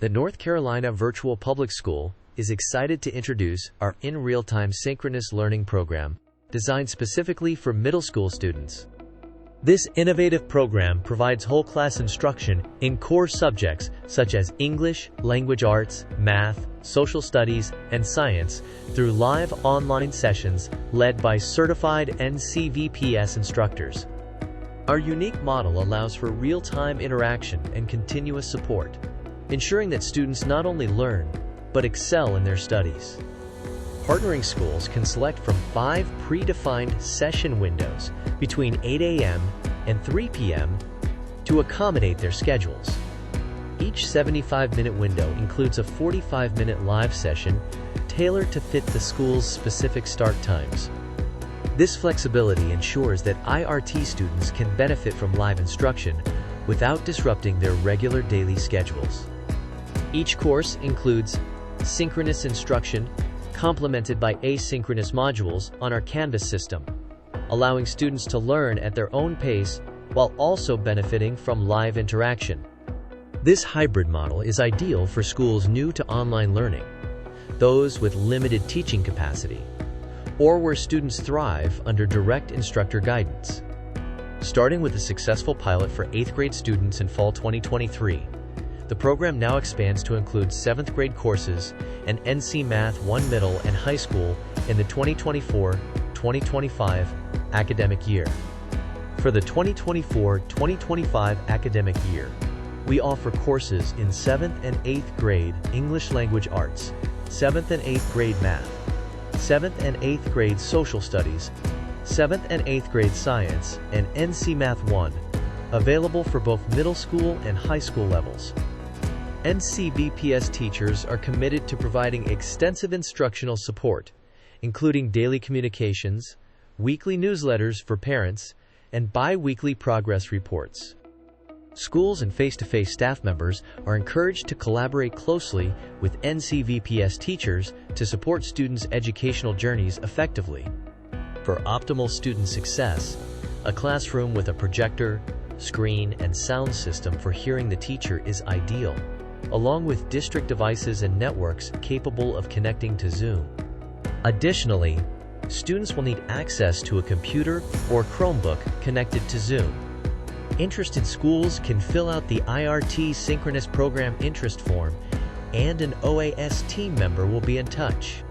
The North Carolina Virtual Public School is excited to introduce our in real-time synchronous learning program designed specifically for middle school students. This innovative program provides whole class instruction in core subjects such as English, language arts, math, social studies, and science through live online sessions led by certified NCVPS instructors. Our unique model allows for real-time interaction and continuous support, ensuring that students not only learn, but excel in their studies. Partnering schools can select from 5 predefined session windows between 8 a.m. and 3 p.m. to accommodate their schedules. Each 75-minute window includes a 45-minute live session tailored to fit the school's specific start times. This flexibility ensures that IRT students can benefit from live instruction without disrupting their regular daily schedules. Each course includes synchronous instruction complemented by asynchronous modules on our Canvas system, allowing students to learn at their own pace while also benefiting from live interaction. This hybrid model is ideal for schools new to online learning, those with limited teaching capacity, or where students thrive under direct instructor guidance. Starting with a successful pilot for 8th grade students in fall 2023, the program now expands to include 7th grade courses and NC Math 1 middle and high school in the 2024-2025 academic year. For the 2024-2025 academic year, we offer courses in 7th and 8th grade English language arts, 7th and 8th grade math, 7th and 8th grade social studies, 7th and 8th grade science, and NC Math 1, available for both middle school and high school levels. NCVPS teachers are committed to providing extensive instructional support, including daily communications, weekly newsletters for parents, and bi-weekly progress reports. Schools and face-to-face staff members are encouraged to collaborate closely with NCVPS teachers to support students' educational journeys effectively. For optimal student success, a classroom with a projector, screen, and sound system for hearing the teacher is ideal, along with district devices and networks capable of connecting to Zoom. Additionally, students will need access to a computer or Chromebook connected to Zoom. Interested schools can fill out the IRT Synchronous Program Interest Form, and an OAS team member will be in touch.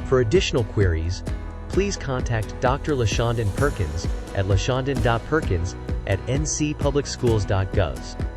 For additional queries, please contact Dr. LaShondon Perkins at lashondon.perkins@ncpublicschools.gov.